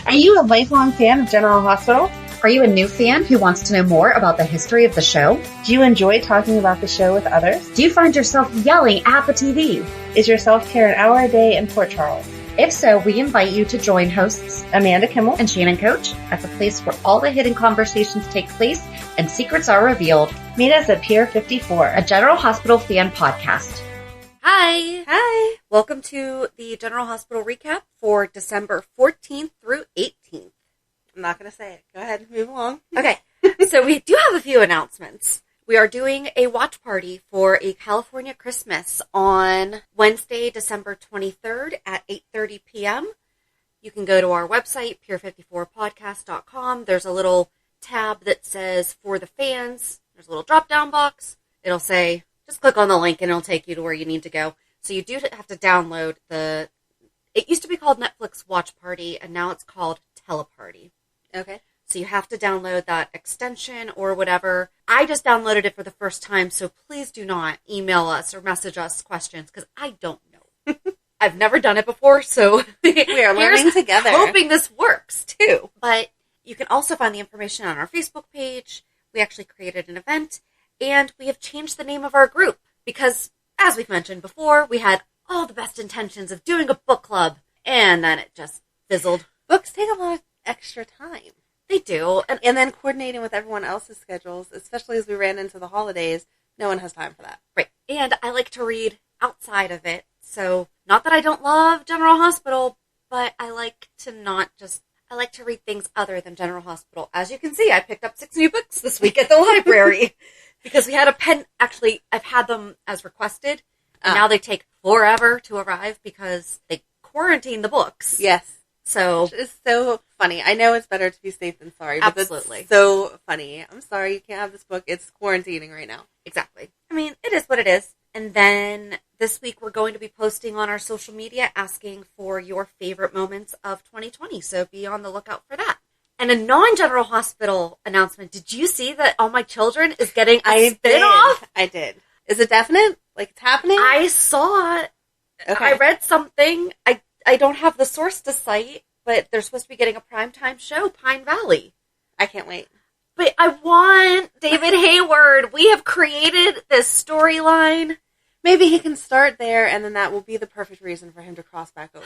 Are you a lifelong fan of General Hospital? Are you a new fan who wants to know more about the history of the show? Do you enjoy talking about the show with others? Do you find yourself yelling at the TV? Is your self-care an hour a day in Port Charles? If so, we invite you to join hosts Amanda Kimmel and Shannon Coach at the place where all the hidden conversations take place and secrets are revealed. Meet us at Pier 54, a General Hospital fan podcast. Hi. Hi. Welcome to the General Hospital recap for December 14th through 18th. I'm not going to say it. Go ahead and move along. Okay. So we do have a few announcements. We are doing a watch party for a California Christmas on Wednesday, December 23rd at 8:30 p.m. You can go to our website, pier54podcast.com. There's a little tab that says for the fans. There's a little drop-down box. It'll say, just click on the link and it'll take you to where you need to go. So you do have to download it used to be called Netflix Watch Party, and now it's called Teleparty. Okay. So you have to download that extension or whatever. I just downloaded it for the first time, so please do not email us or message us questions, because I don't know. I've never done it before, so we are learning together. Hoping this works, too. But you can also find the information on our Facebook page. We actually created an event, and we have changed the name of our group, because, as we've mentioned before, we had all the best intentions of doing a book club, and then it just fizzled. Books take a lot of extra time. They do. And then coordinating with everyone else's schedules, especially as we ran into the holidays, no one has time for that. Right. And I like to read outside of it. So, not that I don't love General Hospital, but I like to read things other than General Hospital. As you can see, I picked up 6 new books this week at the library because we had a pen. Actually, I've had them as requested, and now they take forever to arrive because they quarantine the books. Yes. So which is so funny. I know it's better to be safe than sorry, but absolutely. It's so funny. I'm sorry you can't have this book. It's quarantining right now. Exactly. I mean, it is what it is. And then this week we're going to be posting on our social media asking for your favorite moments of 2020. So be on the lookout for that. And a non-General Hospital announcement. Did you see that All My Children is getting a spin-off? I did. Is it definite? Like it's happening? I saw it. Okay. I read something. I don't have the source to cite, but they're supposed to be getting a primetime show, Pine Valley. I can't wait. But I want David Hayward. We have created this storyline. Maybe he can start there, and then that will be the perfect reason for him to cross back over.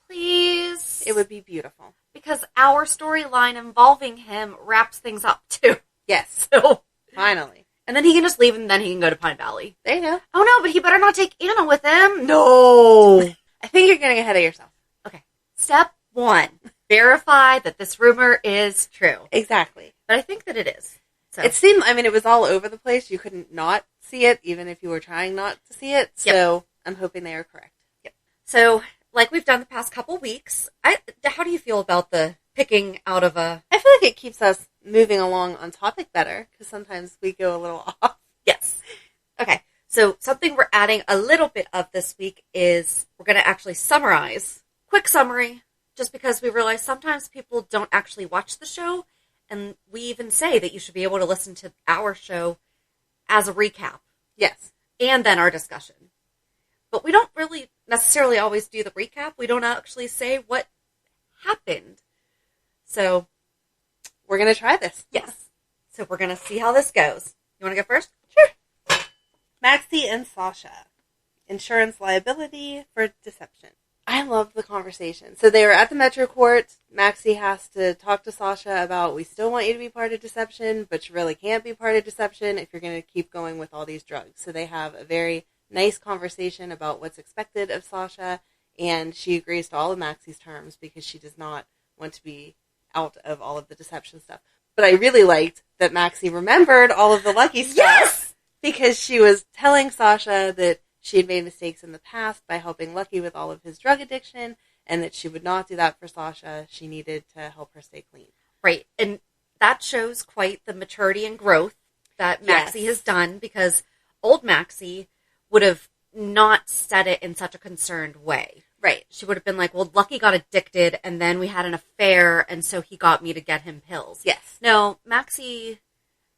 Please. It would be beautiful. Because our storyline involving him wraps things up, too. Yes. So finally. And then he can just leave, and then he can go to Pine Valley. There you go. Oh, no, but he better not take Anna with him. No. I think you're getting ahead of yourself. Okay. Step 1. Verify that this rumor is true. Exactly. But I think that it is. So. It seemed, it was all over the place. You couldn't not see it, even if you were trying not to see it. So yep. I'm hoping they are correct. Yep. So, like we've done the past couple weeks, how do you feel about the picking out of a... I feel like it keeps us moving along on topic better, because sometimes we go a little off. Yes. Okay. So something we're adding a little bit of this week is we're going to actually summarize. Quick summary, just because we realize sometimes people don't actually watch the show, and we even say that you should be able to listen to our show as a recap. Yes. And then our discussion. But we don't really necessarily always do the recap. We don't actually say what happened. So we're going to try this. Yes. So we're going to see how this goes. You want to go first? Sure. Maxie and Sasha. Insurance liability for deception. I love the conversation. So they were at the Metro Court. Maxie has to talk to Sasha about, we still want you to be part of deception, but you really can't be part of deception if you're going to keep going with all these drugs. So they have a very nice conversation about what's expected of Sasha, and she agrees to all of Maxie's terms because she does not want to be out of all of the deception stuff. But I really liked that Maxie remembered all of the Lucky stuff. Yes! Because she was telling Sasha that she had made mistakes in the past by helping Lucky with all of his drug addiction, and that she would not do that for Sasha. She needed to help her stay clean. Right. And that shows quite the maturity and growth that Maxie has done, because old Maxie would have not said it in such a concerned way. Right. She would have been like, well, Lucky got addicted, and then we had an affair, and so he got me to get him pills. Yes. No, Maxie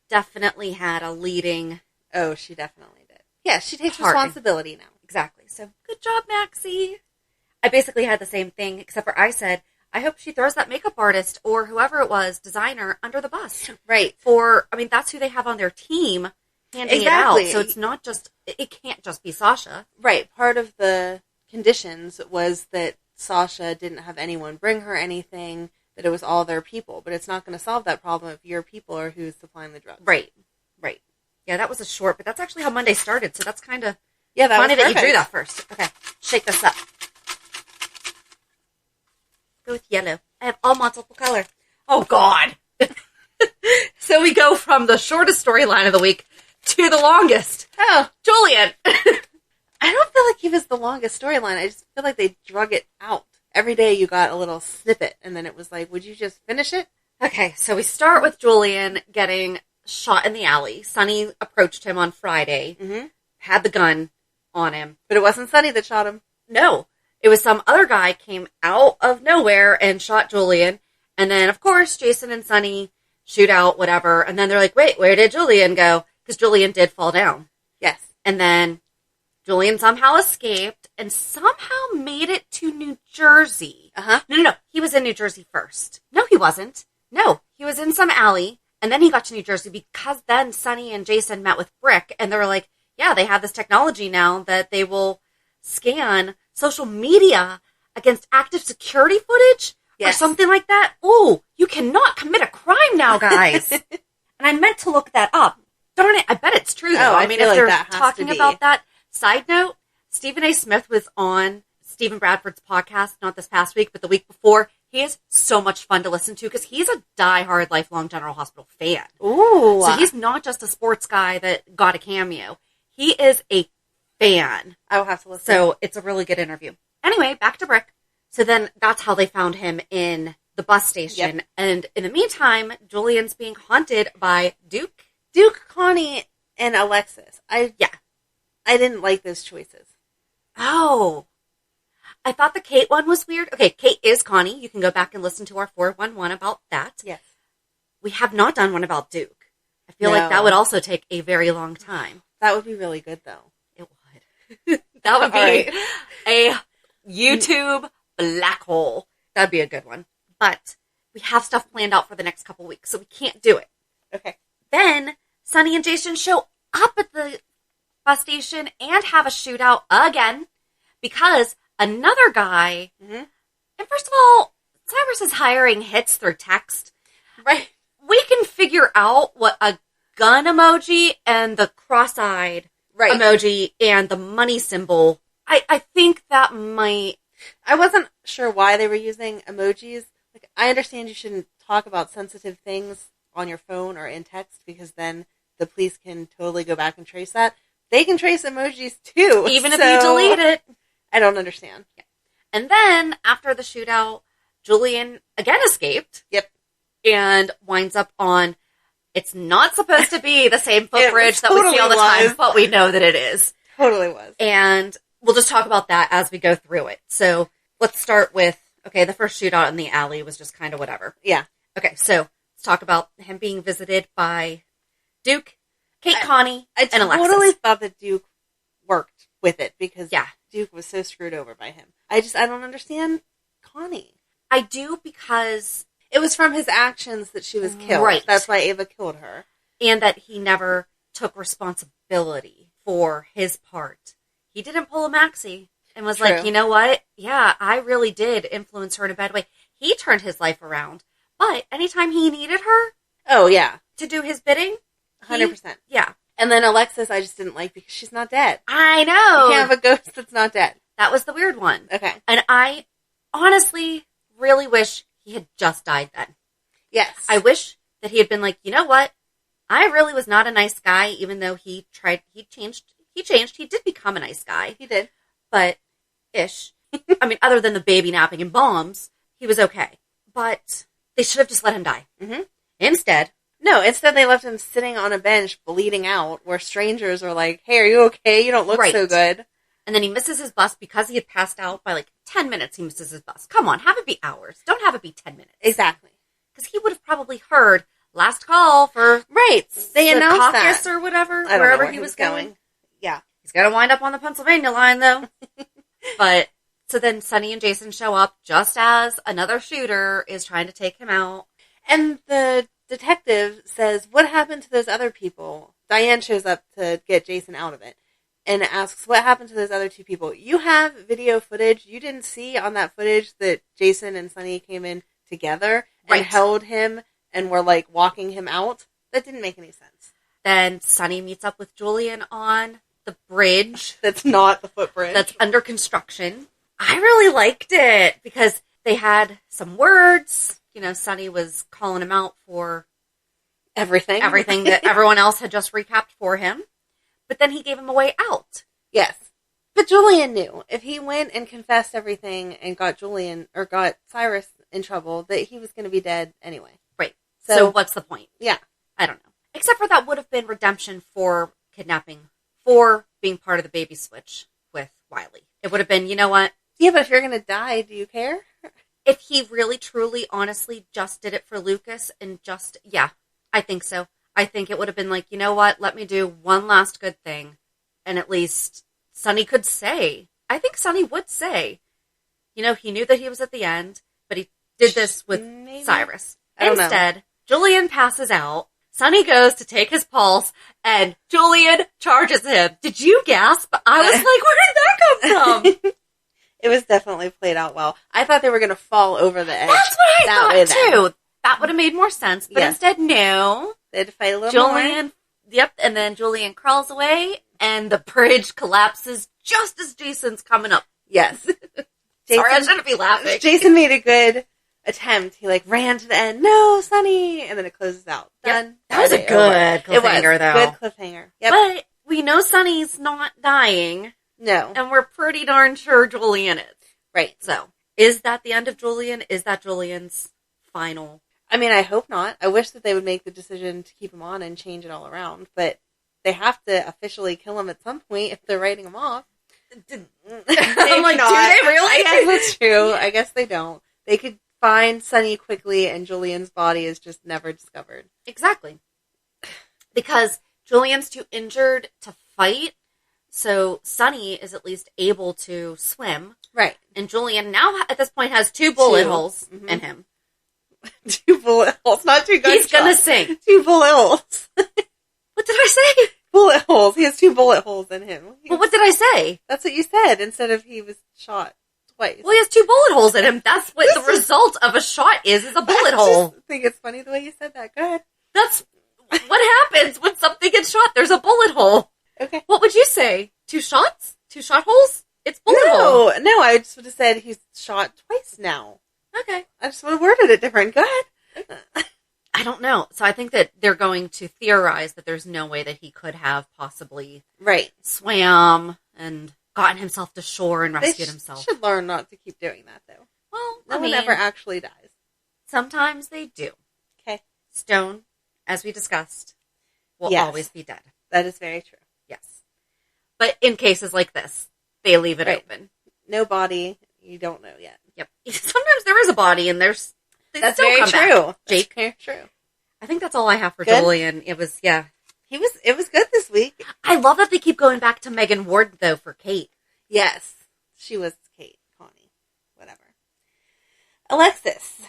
definitely had a leading... Oh, she definitely did. Yeah, she takes responsibility now. Exactly. So, good job, Maxie. I basically had the same thing, except for I said, I hope she throws that makeup artist or whoever it was, designer, under the bus. Right. That's who they have on their team handing Exactly. it out. So it's not just, it can't just be Sasha. Right. Part of the conditions was that Sasha didn't have anyone bring her anything, that it was all their people. But it's not going to solve that problem if your people are who's supplying the drugs. Right. Yeah, that was a short, but that's actually how Monday started. So that's kind of that funny was that you perfect. drew that first. Okay, shake this up. Go with yellow. I have all multiple color. Oh, God. So we go from the shortest storyline of the week to the longest. Oh, Julian. I don't feel like he was the longest storyline. I just feel like they drug it out. Every day you got a little snippet, and then it was like, would you just finish it? Okay, so we start with Julian getting shot in the alley. Sonny approached him on Friday, had the gun on him. But it wasn't Sonny that shot him. No, it was some other guy came out of nowhere and shot Julian. And then, of course, Jason and Sonny shoot out, whatever. And then they're like, wait, where did Julian go? Because Julian did fall down. Yes. And then Julian somehow escaped and somehow made it to New Jersey. No. He was in New Jersey first. No, he wasn't. No, he was in some alley. And then he got to New Jersey because then Sonny and Jason met with Brick. And they were like, yeah, they have this technology now that they will scan social media against active security footage or something like that. Oh, you cannot commit a crime now, guys. And I meant to look that up. Darn it, I bet it's true, though. Oh, I mean, feel if like they're that has talking to be. about that. Side note, Stephen A. Smith was on Stephen Bradford's podcast, not this past week, but the week before. He is so much fun to listen to because he's a diehard lifelong General Hospital fan. Ooh. So he's not just a sports guy that got a cameo. He is a fan. I will have to listen. So it's a really good interview. Anyway, back to Brick. So then that's how they found him in the bus station. Yep. And in the meantime, Julian's being haunted by Duke, Connie, and Alexis. I didn't like those choices. Oh. I thought the Kate one was weird. Okay, Kate is Connie. You can go back and listen to our 411 about that. Yes. We have not done one about Duke. I feel like that would also take a very long time. That would be really good, though. It would. That would be a YouTube black hole. That'd be a good one. But we have stuff planned out for the next couple weeks, so we can't do it. Okay. Then Sonny and Jason show up at the bus station and have a shootout again because another guy, and first of all, Cyrus is hiring hits through text. Right. We can figure out what a gun emoji and the cross-eyed emoji and the money symbol. I think that might... I wasn't sure why they were using emojis. Like, I understand you shouldn't talk about sensitive things on your phone or in text because then the police can totally go back and trace that. They can trace emojis too. Even if you delete it. I don't understand. Yeah. And then, after the shootout, Julian again escaped. Yep. And winds up on, it's not supposed to be the same footbridge that we see all the time, but we know that it is. Totally was. And we'll just talk about that as we go through it. So, let's start with, the first shootout in the alley was just kind of whatever. Yeah. Okay, so, let's talk about him being visited by Duke, Kate Connie, and Alexis. I totally thought that Duke worked with it because Duke was so screwed over by him. I don't understand Connie. I do because it was from his actions that she was killed. Right. That's why Ava killed her. And that he never took responsibility for his part. He didn't pull a Maxie and was like, you know what? Yeah, I really did influence her in a bad way. He turned his life around. But anytime he needed her to do his bidding, 100%. Yeah. And then Alexis, I just didn't like because she's not dead. I know. You can't have a ghost that's not dead. That was the weird one. Okay. And I honestly really wish he had just died then. Yes. I wish that he had been like, you know what? I really was not a nice guy, even though he changed. He did become a nice guy. He did. But, ish. I mean, other than the baby napping and bombs, he was okay. But they should have just let him die. Mm-hmm. Instead they left him sitting on a bench bleeding out where strangers are like, hey, are you okay? You don't look so good. And then he misses his bus because he had passed out by like 10 minutes. He misses his bus. Come on, have it be hours. Don't have it be 10 minutes. Exactly. Because he would have probably heard last call for They announced caucus that. Or whatever, I don't know wherever where he was going. Yeah. He's going to wind up on the Pennsylvania line, though. But So then Sonny and Jason show up just as another shooter is trying to take him out. And the detective says, what happened to those other people? Diane shows up to get Jason out of it and asks, what happened to those other two people? You have video footage. You didn't see on that footage that Jason and Sonny came in together and held him and were like walking him out? That didn't make any sense. Then Sonny meets up with Julian on the bridge. That's not the footbridge. That's under construction. I really liked it because they had some words. You know, Sonny was calling him out for everything that everyone else had just recapped for him. But then he gave him a way out. Yes. But Julian knew if he went and confessed everything and got Cyrus in trouble, that he was going to be dead anyway. Right. So what's the point? Yeah. I don't know. Except for that would have been redemption for kidnapping, for being part of the baby switch with Wiley. It would have been, you know what? Yeah, but if you're going to die, do you care? If he really, truly, honestly just did it for Lucas and yeah, I think so. I think it would have been like, you know what? Let me do one last good thing. And at least Sonny could say, I think Sonny would say, you know, he knew that he was at the end, but he did this with Cyrus. Instead, Julian passes out. Sonny goes to take his pulse, and Julian charges him. Did you gasp? I was like, where did that come from? It was definitely played out well. I thought they were going to fall over the edge. That's what I thought, too. That would have made more sense. But instead, no. They had to fight a little more. Yep, and then Julian crawls away, and the bridge collapses just as Jason's coming up. Yes. Sorry, I shouldn't be laughing. Jason made a good attempt. He ran to the end. No, Sonny! And then it closes out. Done. Yep. That was a good cliffhanger, though. Good cliffhanger. Yep. But we know Sonny's not dying. No. And we're pretty darn sure Julian is. Right. So, is that the end of Julian? Is that Julian's final? I mean, I hope not. I wish that they would make the decision to keep him on and change it all around. But they have to officially kill him at some point if they're writing him off. I'm like, not. Do they really? I guess that's true. I guess they don't. They could find Sonny quickly and Julian's body is just never discovered. Exactly. Because Julian's too injured to fight. So Sonny is at least able to swim. Right. And Julian now at this point has two bullet holes in him. 2 bullet holes, not 2 gunshots. He's going to sing. 2 bullet holes. What did I say? Bullet holes. He has 2 bullet holes in him. Well, what did I say? That's what you said instead of he was shot twice. Well, he has 2 bullet holes in him. That's what the result of a shot is a bullet hole. I think it's funny the way you said that. Go ahead. That's what happens when something gets shot. There's a bullet hole. Okay. What would you say? 2 shots? 2 shot holes? It's bullet hole. No, I just would have said he's shot twice now. Okay. I just would have worded it different. Go ahead. I don't know. So I think that they're going to theorize that there's no way that he could have possibly swam and gotten himself to shore and rescued himself. They should learn not to keep doing that, though. Well, no one ever actually dies. Sometimes they do. Okay. Stone, as we discussed, will always be dead. That is very true. Yes. But in cases like this, they leave it open. No body, you don't know yet. Yep. Sometimes there is a body and that's very true. Jake. That's very true. I think that's all I have for Julian. It was, it was good this week. I love that they keep going back to Megan Ward, though, for Kate. Yes. She was Kate, Connie, whatever. Alexis.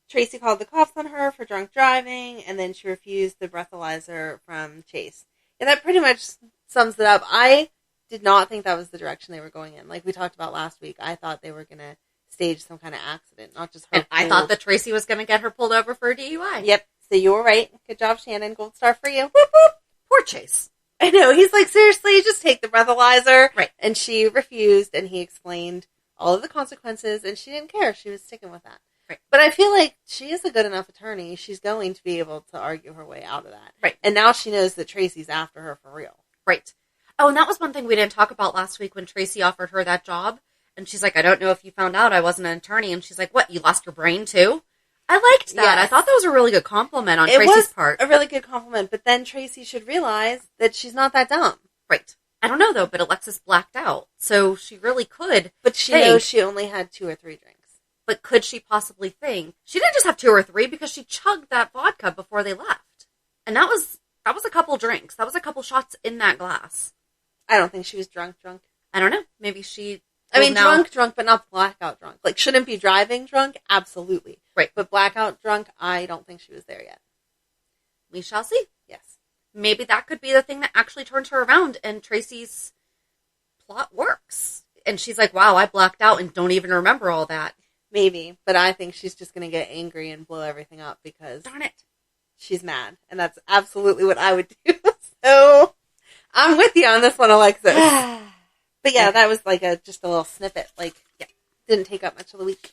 Tracy called the cops on her for drunk driving, and then she refused the breathalyzer from Chase. And that pretty much sums it up. I did not think that was the direction they were going in. Like we talked about last week, I thought they were going to stage some kind of accident, not just her. And I thought that Tracy was going to get her pulled over for a DUI. Yep. So you were right. Good job, Shannon. Gold star for you. Whoop, whoop. Poor Chase. I know. He's like, seriously, just take the breathalyzer. Right. And she refused, and he explained all of the consequences, and she didn't care. She was sticking with that. Right. But I feel like she is a good enough attorney. She's going to be able to argue her way out of that. Right. And now she knows that Tracy's after her for real. Right. Oh, and that was one thing we didn't talk about last week when Tracy offered her that job. And she's like, I don't know if you found out I wasn't an attorney. And she's like, what, you lost your brain too? I liked that. Yes. I thought that was a really good compliment on Tracy's part. A really good compliment. But then Tracy should realize that she's not that dumb. Right. I don't know, though, but Alexis blacked out. So she really could. But she knows she only had 2 or 3 drinks. But could she possibly think? She didn't just have 2 or 3 because she chugged that vodka before they left. And that was a couple drinks. That was a couple shots in that glass. I don't think she was drunk. I don't know. Maybe she I mean, now, drunk, but not blackout drunk. Like, shouldn't be driving drunk? Absolutely. Right. But blackout drunk, I don't think she was there yet. we shall see. Yes. Maybe that could be the thing that actually turns her around and Tracy's plot works. And she's like, wow, I blacked out and don't even remember all that. Maybe. But I think she's just going to get angry and blow everything up because Darn it. she's mad. And that's absolutely what I would do. So, I'm with you on this one, Alexis. But yeah, that was like just a little snippet. Like, yeah, didn't take up much of the week.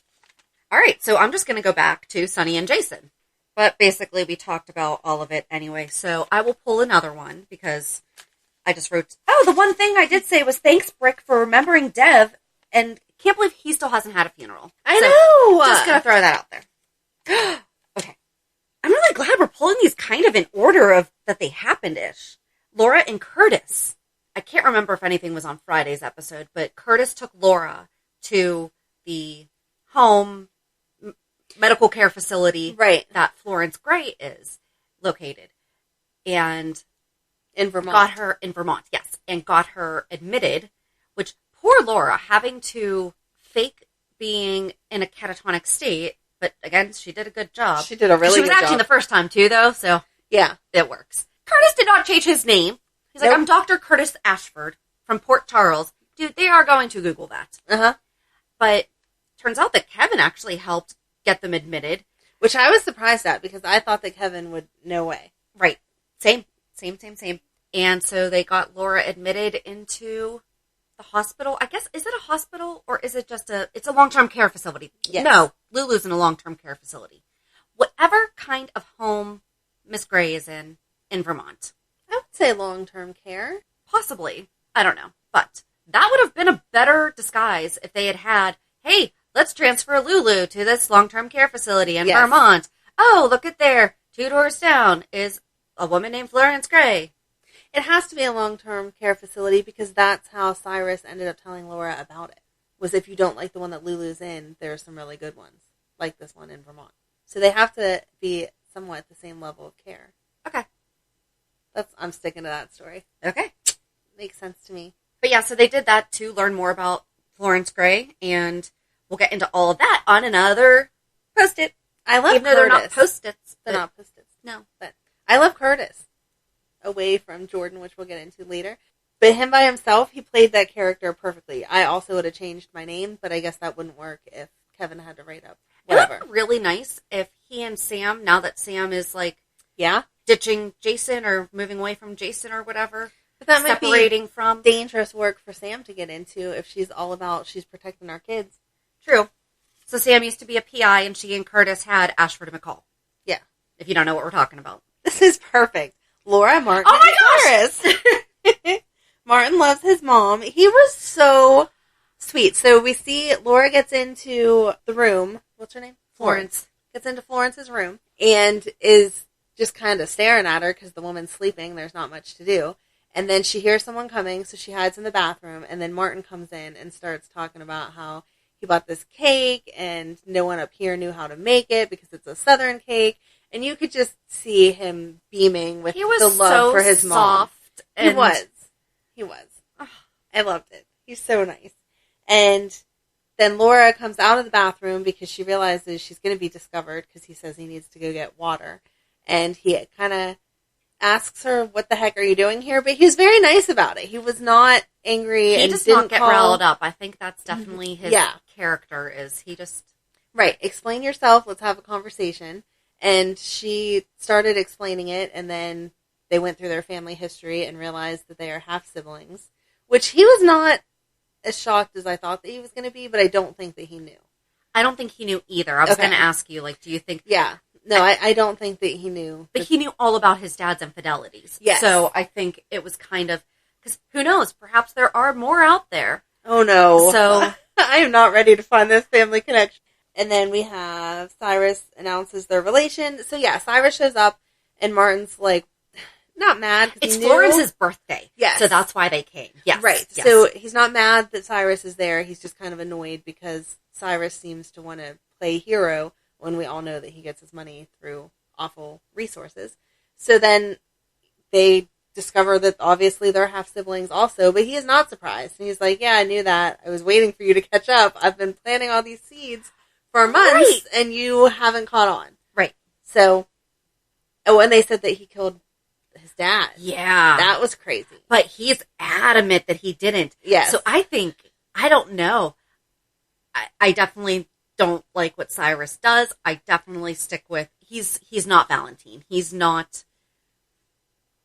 All right, so I'm just going to go back to Sunny and Jason. But basically, we talked about all of it anyway. So I will pull another one because I just wrote, the one thing I did say was thanks, Brick, for remembering Dev. And can't believe he still hasn't had a funeral. I know! Just going to throw that out there. Okay. I'm really glad we're pulling these kind of in order of that they happened-ish. Laura and Curtis. I can't remember if anything was on Friday's episode, but Curtis took Laura to the home medical care facility that Florence Gray is located. And in Vermont. Got her in Vermont, yes. And got her admitted, which poor Laura having to fake being in a catatonic state. But again, she did a good job. She did a really good job. She was acting the first time too, though, so yeah, it works. Curtis did not change his name. He's like, I'm Dr. Curtis Ashford from Port Charles. Dude, they are going to Google that. Uh-huh. But turns out that Kevin actually helped get them admitted. Which I was surprised at because I thought that Kevin would, no way. Right. Same. And so they got Laura admitted into the hospital. I guess, is it a hospital or is it just it's a long-term care facility? Yes. No, Lulu's in a long-term care facility. Whatever kind of home Miss Gray is in Vermont. I would say long-term care. Possibly. I don't know. But that would have been a better disguise if they had, hey, let's transfer Lulu to this long-term care facility in Vermont. Oh, look at there. 2 doors down is a woman named Florence Gray. It has to be a long-term care facility because that's how Cyrus ended up telling Laura about it. Was if you don't like the one that Lulu's in, there are some really good ones, like this one in Vermont. So they have to be somewhat the same level of care. Okay. I'm sticking to that story. Okay. Makes sense to me. But yeah, so they did that to learn more about Florence Gray, and we'll get into all of that on another Post-it. I love Even Curtis. though they're not Post-its. They're not Post-its. No. But I love Curtis. Away from Jordan, which we'll get into later. But him by himself, he played that character perfectly. I also would have changed my name, but I guess that wouldn't work if Kevin had to write up whatever. It would be really nice if he and Sam, now that Sam is like... Yeah? Ditching Jason or moving away from Jason or whatever. But that might separating be from dangerous work for Sam to get into if she's all about she's protecting our kids. True. So Sam used to be a PI and she and Curtis had Ashford and McCall. Yeah. If you don't know what we're talking about. This is perfect. Laura, Martin, oh my and Cyrus. Martin loves his mom. He was so sweet. So we see Laura gets into the room. What's her name? Florence. Gets into Florence's room and is just kind of staring at her because the woman's sleeping. There's not much to do. And then she hears someone coming, so she hides in the bathroom. And then Martin comes in and starts talking about how he bought this cake and no one up here knew how to make it because it's a Southern cake. And you could just see him beaming with the love for his mom. And... He was. I loved it. He's so nice. And then Laura comes out of the bathroom because she realizes she's going to be discovered because he says he needs to go get water. And he kind of asks her, what the heck are you doing here? But he was very nice about it. He was not angry. He and does didn't not get riled up. I think that's definitely his character is he just... Right. Explain yourself. Let's have a conversation. And she started explaining it, and then they went through their family history and realized that they are half-siblings, which he was not as shocked as I thought that he was going to be, but I don't think that he knew. I don't think he knew either. I was going to ask you, like, do you think... Yeah. No, I don't think that he knew. But he knew all about his dad's infidelities. Yes. So I think it was kind of... Because who knows? Perhaps there are more out there. Oh, no. So... I am not ready to find this family connection. And then we have Cyrus announces their relation. So, yeah, Cyrus shows up, and Martin's, like, not mad. It's Florence's birthday. Yes. So that's why they came. Yes. Right. Yes. So he's not mad that Cyrus is there. He's just kind of annoyed because Cyrus seems to want to play hero when we all know that he gets his money through awful resources. So then they discover that obviously they're half siblings also, but he is not surprised. And he's like, yeah, I knew that. I was waiting for you to catch up. I've been planting all these seeds for months, and you haven't caught on. Right. So, and they said that he killed his dad. Yeah. That was crazy. But he's adamant that he didn't. Yes. So I don't know. I definitely don't like what Cyrus does. I definitely stick with, he's not Valentine. He's not,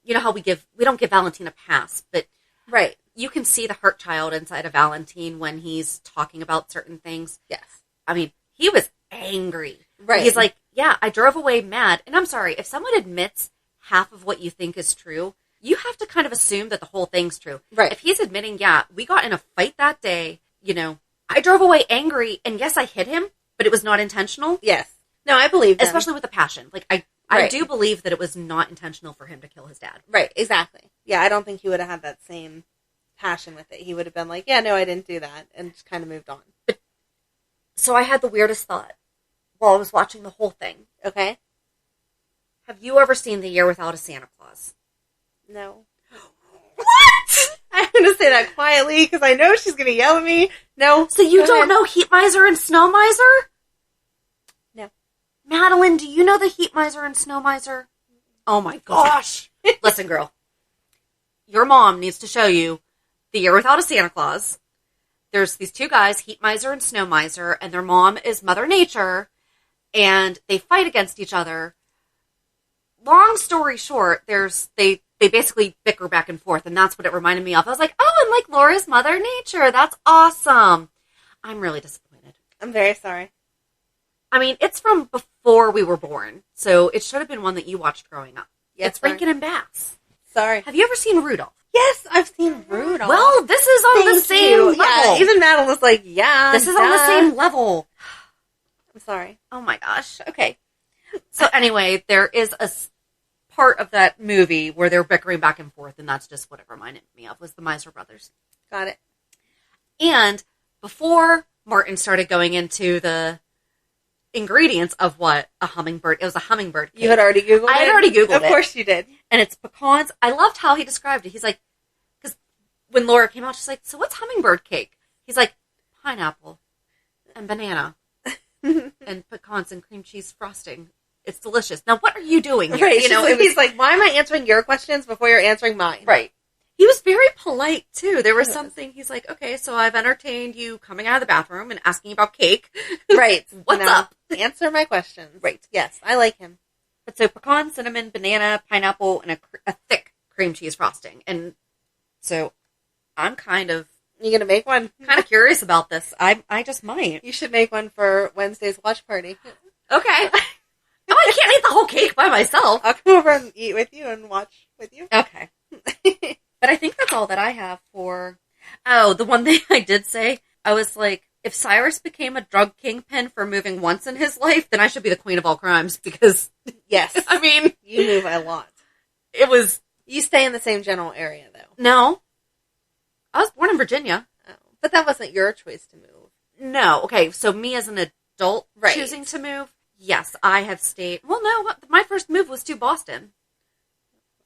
you know how we don't give Valentine a pass, but right. You can see the hurt child inside of Valentine when he's talking about certain things. Yes. I mean, he was angry. Right. He's like, yeah, I drove away mad. And I'm sorry, if someone admits half of what you think is true, you have to kind of assume that the whole thing's true. Right. If he's admitting, yeah, we got in a fight that day, you know, I drove away angry, and yes, I hit him, but it was not intentional. Yes. No, I believe him. Especially with the passion. Like, I do believe that it was not intentional for him to kill his dad. Right, exactly. Yeah, I don't think he would have had that same passion with it. He would have been like, yeah, no, I didn't do that, and just kind of moved on. So I had the weirdest thought while I was watching the whole thing. Okay. Have you ever seen The Year Without a Santa Claus? No. What? I'm going to say that quietly because I know she's going to yell at me. No. So you don't know Heat Miser and Snow Miser? No. Madeline, do you know the Heat Miser and Snow Miser? Oh my gosh. Listen, girl. Your mom needs to show you The Year Without a Santa Claus. There's these two guys, Heat Miser and Snow Miser, and their mom is Mother Nature, and they fight against each other. Long story short, they basically bicker back and forth, and that's what it reminded me of. I was like, oh, and like Laura's Mother Nature. That's awesome. I'm really disappointed. I'm very sorry. I mean, it's from before we were born, so it should have been one that you watched growing up. Yes, it's Rankin and Bass. Sorry. Have you ever seen Rudolph? Yes, I've seen Rudolph. Well, this is on the same level. Yeah, even Madeline was like, yeah. This is on the same level. I'm sorry. Oh my gosh. Okay. So anyway, there is a part of that movie where they're bickering back and forth, and that's just what it reminded me of, was the Miser brothers. Got it. And before Martin started going into the ingredients of what a hummingbird, it was a hummingbird cake. You had already Googled it? I had already Googled it. Of course you did. And it's pecans. I loved how he described it. He's like, because when Laura came out, she's like, so what's hummingbird cake? He's like, pineapple and banana and pecans and cream cheese frosting. It's delicious. Now, what are you doing here? Right. You know, he's like, why am I answering your questions before you're answering mine? Right. He was very polite, too. There was something, he's like, okay, so I've entertained you coming out of the bathroom and asking about cake. Right. What's up? Answer my questions. Right. Yes, I like him. But so pecan, cinnamon, banana, pineapple, and a thick cream cheese frosting. And so I'm kind of... You gonna make one? Kind of curious about this. I just might. You should make one for Wednesday's watch party. Okay. Oh, I can't eat the whole cake by myself. I'll come over and eat with you and watch with you. Okay. But I think that's all that I have for... Oh, the one thing I did say, I was like, if Cyrus became a drug kingpin for moving once in his life, then I should be the queen of all crimes, because... Yes. I mean... You move a lot. It was... You stay in the same general area, though. No. I was born in Virginia. Oh. But that wasn't your choice to move. No. Okay, so me as an adult choosing to move, yes, I have stayed... Well, no, my first move was to Boston.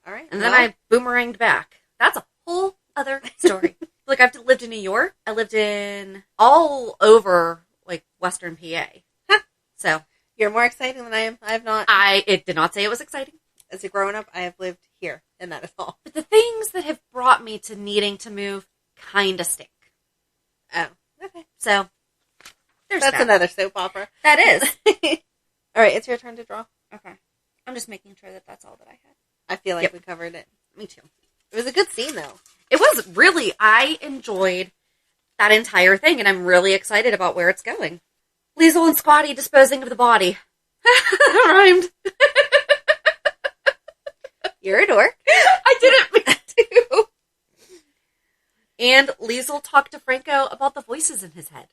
All right. And then I boomeranged back. That's a whole other story. Like, I've lived in New York. I lived in all over, like, Western PA. Huh. So. You're more exciting than I am. I have not. It did not say it was exciting. As a grown up, I have lived here, and that is all. But the things that have brought me to needing to move kind of stink. Oh. Okay. So, there's That's another soap opera. That is. All right, it's your turn to draw. Okay. I'm just making sure that that's all that I had. I feel like we covered it. Me too. It was a good scene, though. It was really, I enjoyed that entire thing, and I'm really excited about where it's going. Liesel and Squatty disposing of the body. That rhymed. You're a dork. I didn't mean to. And Liesel talked to Franco about the voices in his head.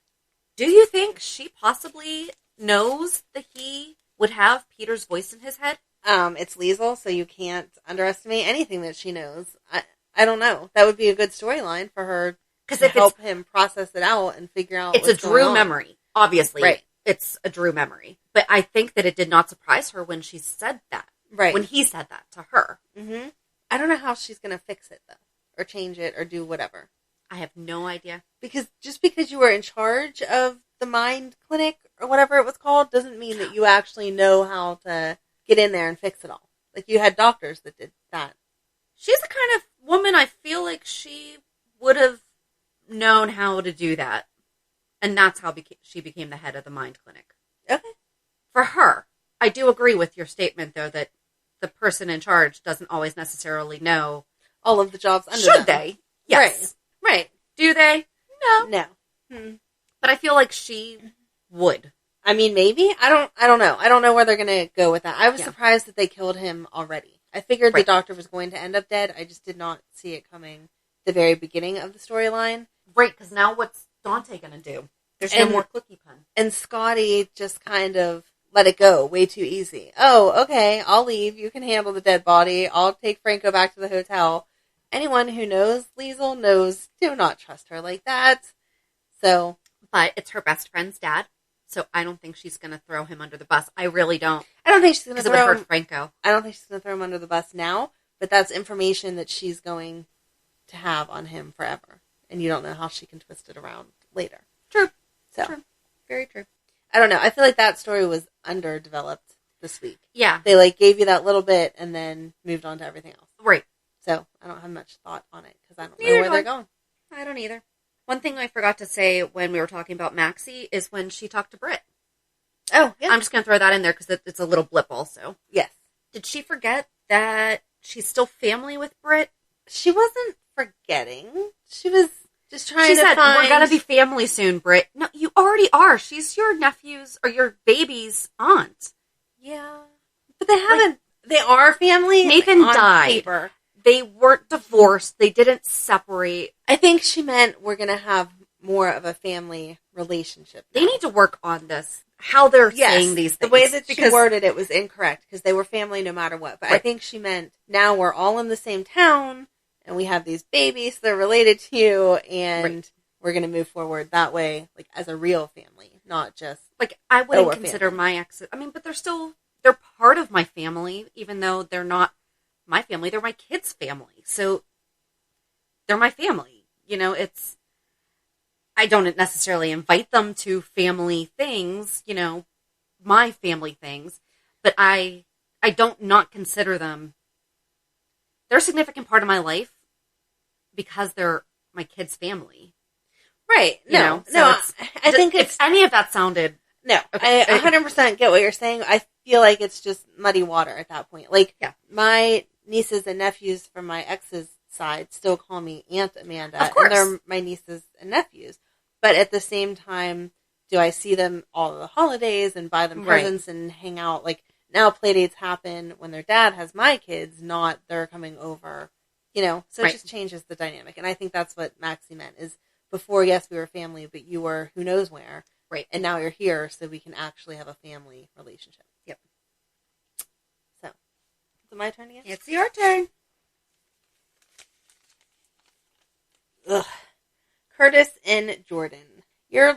Do you think she possibly knows that he would have Peter's voice in his head? It's Liesel, so you can't underestimate anything that she knows. I don't know. That would be a good storyline for her to help him process it out and figure out what's going on. It's a Drew memory, obviously. Right. It's a Drew memory. But I think that it did not surprise her when she said that. Right. When he said that to her. Mm-hmm. I don't know how she's going to fix it, though, or change it, or do whatever. I have no idea. Because just because you were in charge of the mind clinic, or whatever it was called, doesn't mean that you actually know how to get in there and fix it all. Like, you had doctors that did that. She's the kind of woman I feel like she would have known how to do that. And that's how she became the head of the mind clinic. Okay. For her. I do agree with your statement, though, that the person in charge doesn't always necessarily know All of the jobs under Should them. they? Yes. Right. Do they? No. No. But I feel like she would. I mean, maybe. I don't know. I don't know where they're going to go with that. I was surprised that they killed him already. I figured the doctor was going to end up dead. I just did not see it coming the very beginning of the storyline. Right, because now what's Dante going to do? There's no more clicky pen. And Scotty just kind of let it go way too easy. Oh, okay, I'll leave. You can handle the dead body. I'll take Franco back to the hotel. Anyone who knows Liesel knows, do not trust her like that. So, but it's her best friend's dad, so I don't think she's going to throw him under the bus. I really don't. I don't think she's going to throw him. Because it would hurt Franco. I don't think she's going to throw him under the bus now, but that's information that she's going to have on him forever. And you don't know how she can twist it around later. True. So, true. Very true. I don't know. I feel like that story was underdeveloped this week. Yeah. They gave you that little bit and then moved on to everything else. Right. So, I don't have much thought on it because I don't know where they're going. I don't either. One thing I forgot to say when we were talking about Maxie is when she talked to Britt. Oh, yeah. I'm just going to throw that in there because it's a little blip also. Yes. Did she forget that she's still family with Britt? She wasn't forgetting. She was just trying she to said, find... we're going to be family soon, Britt. No, you already are. She's your nephew's or your baby's aunt. Yeah. But they haven't... they are family? Nathan on died. Paper. They weren't divorced. They didn't separate. I think she meant we're going to have more of a family relationship now. They need to work on this. How they're saying these things. The way that she worded it was incorrect because they were family no matter what. But I think she meant now we're all in the same town and we have these babies. They're related to you and we're going to move forward that way, like as a real family, not just like I wouldn't consider my exes. I mean, but they're part of my family, even though they're not my family. They're my kids' family. So they're my family. You know, I don't necessarily invite them to family things, you know, my family things, but I don't not consider them. They're a significant part of my life because they're my kids' family. Right. No, I think if any of that sounded... No, okay. I 100% get what you're saying. I feel like it's just muddy water at that point. Like, my nieces and nephews from my ex's side still call me Aunt Amanda. Of course. And they're my nieces and nephews. But at the same time, do I see them all the holidays and buy them presents and hang out? Like, now playdates happen when their dad has my kids, not they're coming over, you know? So it just changes the dynamic. And I think that's what Maxie meant is before, yes, we were family, but you were who knows where. Right. And now you're here so we can actually have a family relationship. Yep. So, is it my turn again? It's your turn. Ugh. Curtis and Jordan. Your,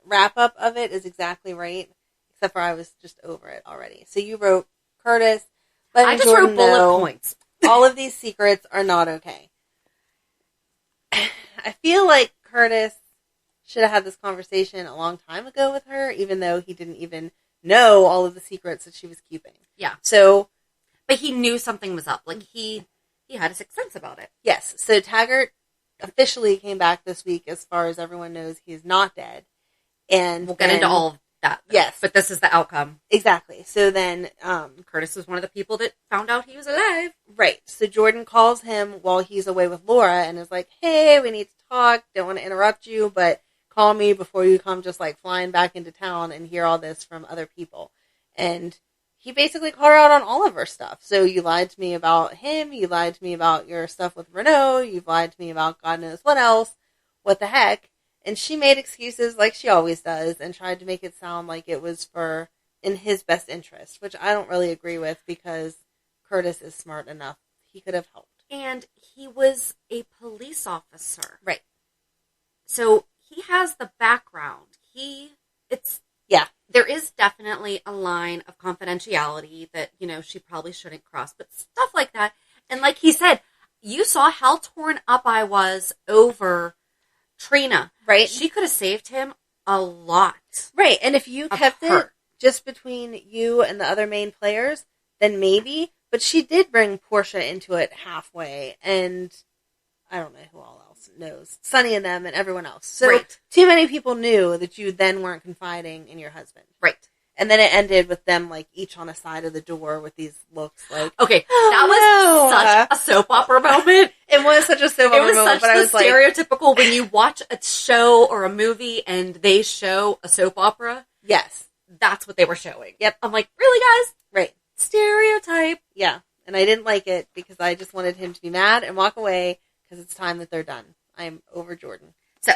wrap up of it is exactly right, except for I was just over it already. So you wrote, Curtis, I just Jordan wrote bullet know points. all of these secrets are not okay. I feel like Curtis should have had this conversation a long time ago with her, even though he didn't even know all of the secrets that she was keeping. Yeah. So, but he knew something was up. Like, he had a sixth sense about it. Yes. So Taggert officially came back this week. As far as everyone knows, he's not dead. And we'll get into all of that. Though. Yes. But this is the outcome. Exactly. So then... Curtis was one of the people that found out he was alive. Right. So Jordan calls him while he's away with Laura and is like, hey, we need to talk. Don't want to interrupt you, but call me before you come just flying back into town and hear all this from other people. And he basically called her out on all of her stuff. So you lied to me about him. You lied to me about your stuff with Renaut. You've lied to me about God knows what else. What the heck? And she made excuses like she always does and tried to make it sound like it was in his best interest, which I don't really agree with because Curtis is smart enough. He could have helped. And he was a police officer. Right. So he has the background. There is definitely a line of confidentiality that, she probably shouldn't cross, but stuff like that. And like he said, you saw how torn up I was over Trina. Right. She could have saved him a lot. Right. And if you kept her. it just between you and the other main players, then maybe. But she did bring Portia into it halfway. And I don't know who all else knows. Sunny and them and everyone else. So right. Too many people knew that you then weren't confiding in your husband. Right. And then it ended with them, like, each on a side of the door with these looks like... Okay, that was such a soap opera moment. It was such a soap opera moment. It was such the stereotypical when you watch a show or a movie and they show a soap opera. Yes. That's what they were showing. Yep. I'm like, really, guys? Right. Stereotype. Yeah. And I didn't like it because I just wanted him to be mad and walk away because it's time that they're done. I'm over Jordan. So,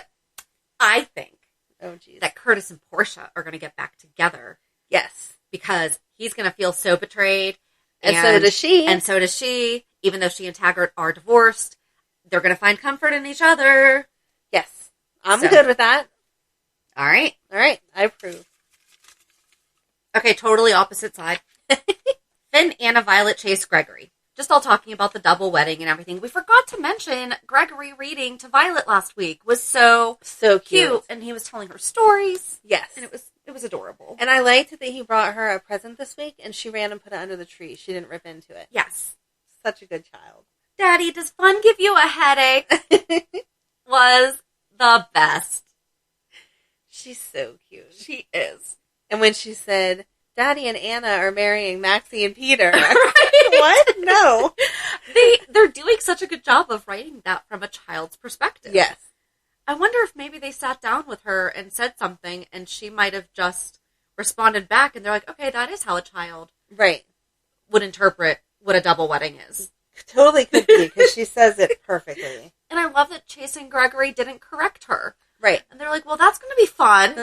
I think that Curtis and Portia are going to get back together. Yes. Because he's going to feel so betrayed. And so does she. And so does she. Even though she and Taggert are divorced, they're going to find comfort in each other. Yes. I'm good with that. All right. All right. I approve. Okay, totally opposite side. Finn, Anna, Violet, Chase, Gregory. Just all talking about the double wedding and everything. We forgot to mention Gregory reading to Violet last week was so cute. And he was telling her stories. Yes. And it was adorable. And I liked that he brought her a present this week and she ran and put it under the tree. She didn't rip into it. Yes. Such a good child. Daddy, does fun give you a headache? Was the best. She's so cute. She is. And when she said, Daddy and Anna are marrying Maxie and Peter. Right? What? No. They're doing such a good job of writing that from a child's perspective. Yes. I wonder if maybe they sat down with her and said something and she might have just responded back and they're like, okay, that is how a child would interpret what a double wedding is. Totally could be, because she says it perfectly. And I love that Chase and Gregory didn't correct her. Right. And they're like, well, that's going to be fun.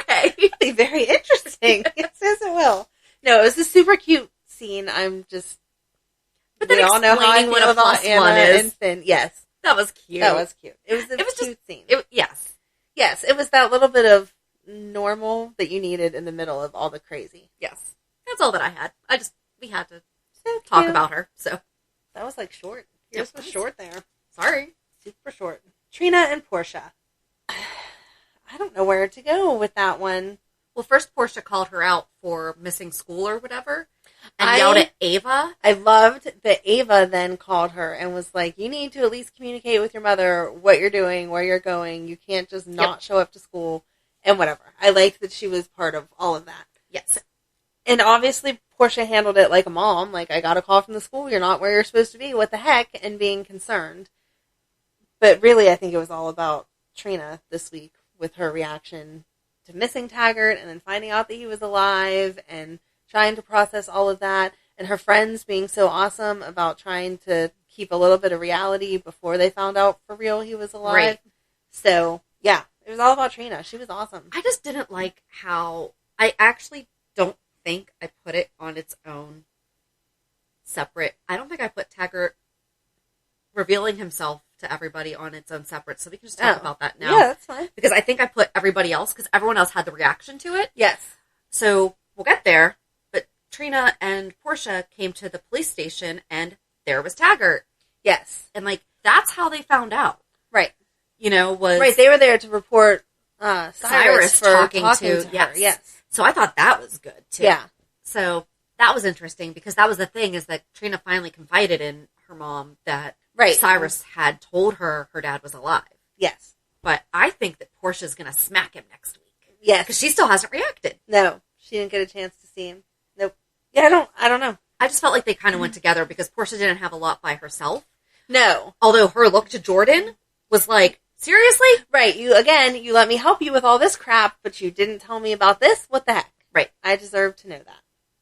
Okay. It'll be very interesting. Yes, it will. No, it was a super cute scene. But then we all know how I feel what a about plus Anna one is. and Finn. Yes. That was cute. That was cute. It was a cute scene. Yes. Yes, it was that little bit of normal that you needed in the middle of all the crazy. Yes. That's all that I had. We had to So talk cute. about her, so. That was like short. Yours was short there. Sorry. Super short. Trina and Portia. I don't know where to go with that one. Well, first Portia called her out for missing school or whatever and yelled at Ava. I loved that Ava then called her and was like, you need to at least communicate with your mother what you're doing, where you're going. You can't just not show up to school and whatever. I liked that she was part of all of that. Yes. And obviously Portia handled it like a mom. Like, I got a call from the school. You're not where you're supposed to be. What the heck? And being concerned. But really, I think it was all about Trina this week with her reaction to missing Taggert and then finding out that he was alive and trying to process all of that. And her friends being so awesome about trying to keep a little bit of reality before they found out for real he was alive. Right. So, yeah, it was all about Trina. She was awesome. I just didn't like how I actually don't think I put it on its own separate. I don't think I put Taggert revealing himself to everybody on its own separate, so we can just talk about that now. Yeah, that's fine. Because I think I put everybody else, because everyone else had the reaction to it. Yes. So we'll get there, but Trina and Portia came to the police station, and there was Taggert. Yes. And, like, that's how they found out. Right. You know, was... Right, they were there to report Cyrus for talking to her. Yes. So I thought that was good, too. Yeah. So that was interesting, because that was the thing, is that Trina finally confided in her mom that Cyrus had told her dad was alive. Yes. But I think that Portia's going to smack him next week. Yes. Because she still hasn't reacted. No. She didn't get a chance to see him. Nope. Yeah, I don't know. I just felt like they kind of went together, because Portia didn't have a lot by herself. No. Although her look to Jordan was like, seriously? Right. You let me help you with all this crap, but you didn't tell me about this? What the heck? Right. I deserve to know that.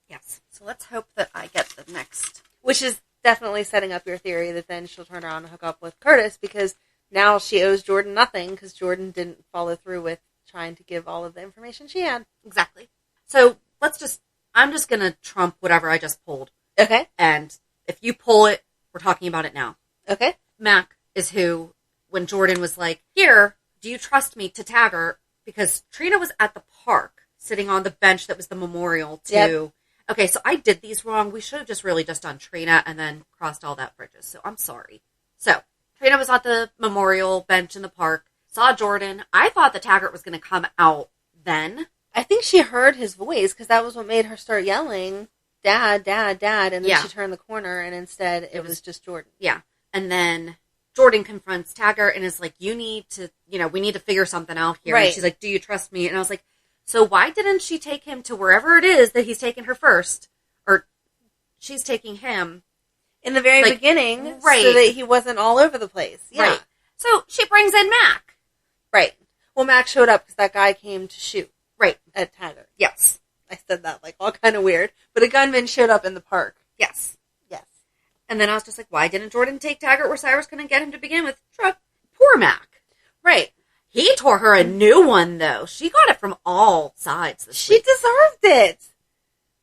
Yes. So let's hope that I get the next. Which is definitely setting up your theory that then she'll turn around and hook up with Curtis, because now she owes Jordan nothing, because Jordan didn't follow through with trying to give all of the information she had. Exactly. So I'm just going to trump whatever I just pulled. Okay. And if you pull it, we're talking about it now. Okay. Mac is who, when Jordan was like, here, do you trust me to Taggert? Because Trina was at the park, sitting on the bench that was the memorial to Okay, so I did these wrong. We should have just really just done Trina and then crossed all that bridges. So I'm sorry. So Trina was at the memorial bench in the park, saw Jordan. I thought the Taggert was going to come out then. I think she heard his voice because that was what made her start yelling, Dad, Dad, Dad. And then she turned the corner and instead it was just Jordan. Yeah. And then Jordan confronts Taggert and is like, you need to, we need to figure something out here. Right. And she's like, do you trust me? And I was like, so why didn't she take him to wherever it is that he's taking her first? Or she's taking him. In the very beginning. Right. So that he wasn't all over the place. Yeah. Right. So she brings in Mac. Right. Well, Mac showed up because that guy came to shoot. Right. At Taggert. Yes. I said that all kind of weird. But a gunman showed up in the park. Yes. Yes. And then I was just like, why didn't Jordan take Taggert where Cyrus couldn't get him to begin with? Poor Mac. Right. He tore her a new one, though. She got it from all sides this week. Deserved it.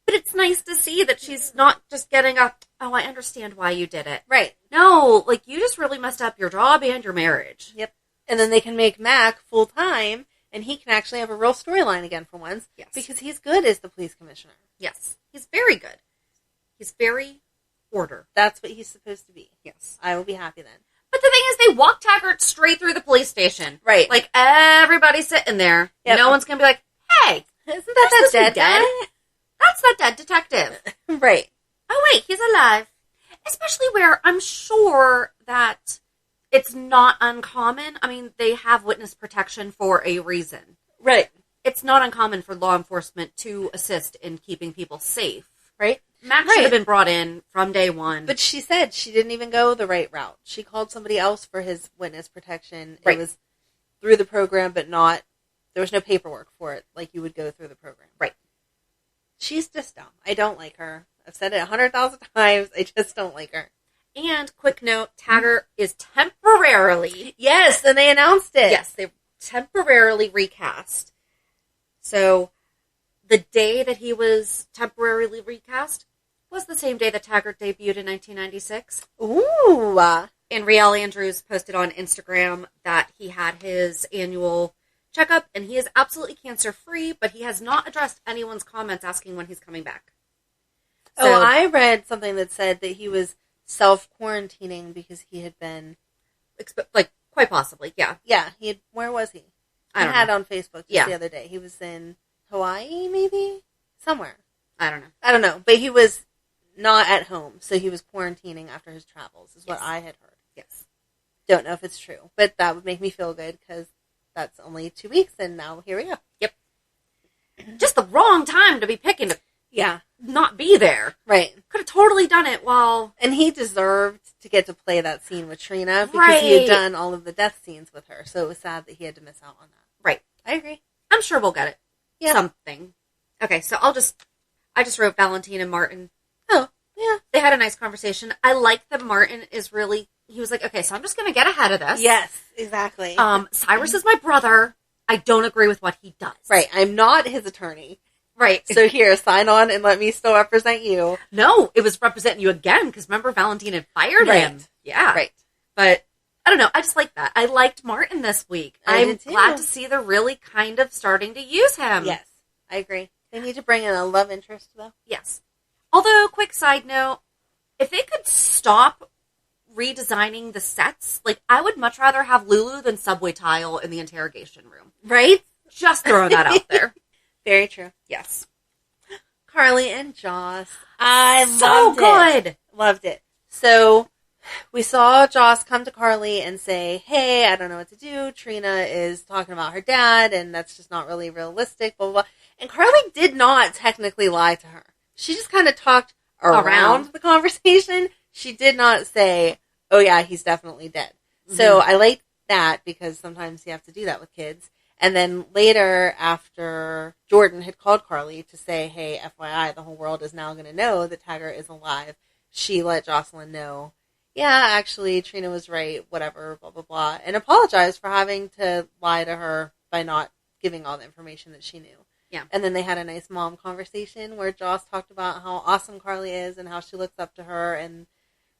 But it's nice to see that she's not just getting up, oh, I understand why you did it. Right. No, you just really messed up your job and your marriage. Yep. And then they can make Mac full-time, and he can actually have a real storyline again for once. Yes. Because he's good as the police commissioner. Yes. He's very good. He's very order. That's what he's supposed to be. Yes. I will be happy then. But the thing is, they walk Taggert straight through the police station. Right. Everybody's sitting there. Yep. No one's going to be like, hey, isn't that dead guy? That's that dead detective. Right. Oh, wait, he's alive. Especially where I'm sure that it's not uncommon. I mean, they have witness protection for a reason. Right. It's not uncommon for law enforcement to assist in keeping people safe. Right. Max should have been brought in from day one. But she said she didn't even go the right route. She called somebody else for his witness protection. Right. It was through the program, but not, there was no paperwork for it like you would go through the program. Right. She's just dumb. I don't like her. I've said it 100,000 times. I just don't like her. And, quick note, Taggert is temporarily... Yes, and they announced it. Yes, they temporarily recast. So, the day that he was temporarily recast was the same day that Taggert debuted in 1996. Ooh! And Riel Andrews posted on Instagram that he had his annual checkup, and he is absolutely cancer-free, but he has not addressed anyone's comments asking when he's coming back. So, I read something that said that he was self-quarantining because he had been... quite possibly, yeah. Yeah, where was he? I don't had know. on Facebook the other day. He was in Hawaii, maybe? Somewhere. I don't know. I don't know, but he was not at home, so he was quarantining after his travels, is what I had heard. Yes. Don't know if it's true, but that would make me feel good, because that's only 2 weeks, and now here we go. Yep. Just the wrong time to be picking to not be there. Right. Could have totally done it while... And he deserved to get to play that scene with Trina, because he had done all of the death scenes with her, so it was sad that he had to miss out on that. Right. I agree. I'm sure we'll get it. Yeah. Something. Okay, so I just wrote Valentine and Martin. Oh, yeah. They had a nice conversation. I like that Martin is really... He was like, okay, so I'm just going to get ahead of this. Yes, exactly. Cyrus is my brother. I don't agree with what he does. Right. I'm not his attorney. Right. So here, sign on and let me still represent you. No, it was representing you again, because remember, Valentine had fired him. Yeah. Right. But, I don't know, I just like that. I liked Martin this week. I'm glad to see they're really kind of starting to use him. Yes, I agree. They need to bring in a love interest, though. Yes. Although, quick side note, if they could stop redesigning the sets, I would much rather have Lulu than Subway Tile in the interrogation room. Right? Just throwing that out there. Very true. Yes. Carly and Joss. I loved it. Loved it. So, we saw Joss come to Carly and say, hey, I don't know what to do. Trina is talking about her dad, and that's just not really realistic, blah, blah, blah. And Carly did not technically lie to her. She just kind of talked around the conversation. She did not say, oh yeah, he's definitely dead. Mm-hmm. So I like that, because sometimes you have to do that with kids. And then later, after Jordan had called Carly to say, hey, FYI, the whole world is now going to know that Taggert is alive, she let Jocelyn know, yeah, actually, Trina was right, whatever, blah, blah, blah, and apologized for having to lie to her by not giving all the information that she knew. Yeah. And then they had a nice mom conversation where Joss talked about how awesome Carly is and how she looks up to her, and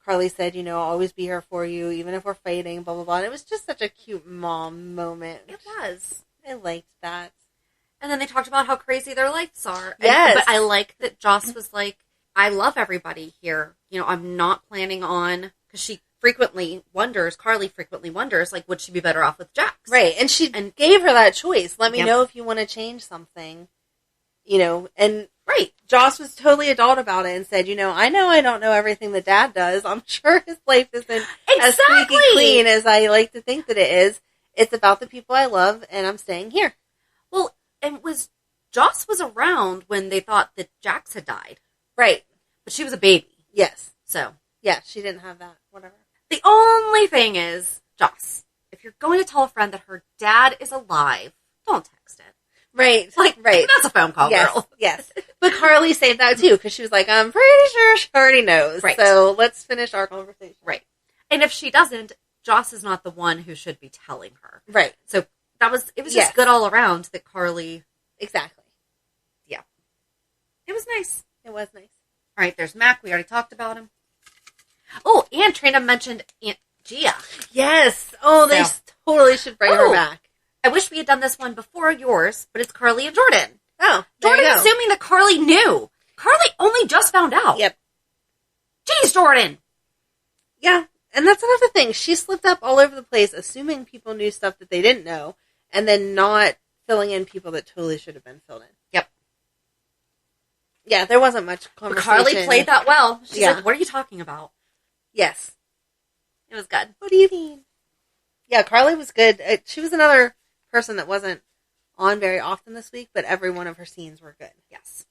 Carly said, I'll always be here for you, even if we're fighting, blah, blah, blah. And it was just such a cute mom moment. It was. I liked that. And then they talked about how crazy their lives are. Yes. But I like that Joss was like, I love everybody here. You know, I'm not planning on, because Carly frequently wonders, like, would she be better off with Jax? Right. And she gave her that choice. Let me know if you want to change something, you know, and right. Joss was totally adult about it and said, you know I don't know everything that Dad does. I'm sure his life isn't as squeaky clean as I like to think that it is. It's about the people I love, and I'm staying here. Well, and Joss was around when they thought that Jax had died. Right. But she was a baby. Yes. So. Yeah, she didn't have that. Whatever. The only thing is, Joss, if you're going to tell a friend that her dad is alive, don't text it. Right. Like, right. That's a phone call, girl. Yes. But Carly saved that too, because she was like, I'm pretty sure she already knows. Right. So let's finish our conversation. Right. And if she doesn't, Joss is not the one who should be telling her. Right. So it was just good all around that Carly. Exactly. Yeah. It was nice. It was nice. All right, there's Mac. We already talked about him. Oh, and Trina mentioned Aunt Gia. Yes. Oh, they totally should bring her back. I wish we had done this one before yours, but it's Carly and Jordan. Oh, Jordan assuming that Carly knew. Carly only just found out. Yep. Jeez, Jordan. Yeah, and that's another thing. She slipped up all over the place, assuming people knew stuff that they didn't know, and then not filling in people that totally should have been filled in. Yep. Yeah, there wasn't much conversation. But Carly played that well. She's like, what are you talking about? Yes. It was good. What do you mean? Yeah, Carly was good. She was another person that wasn't on very often this week, but every one of her scenes were good. Yes.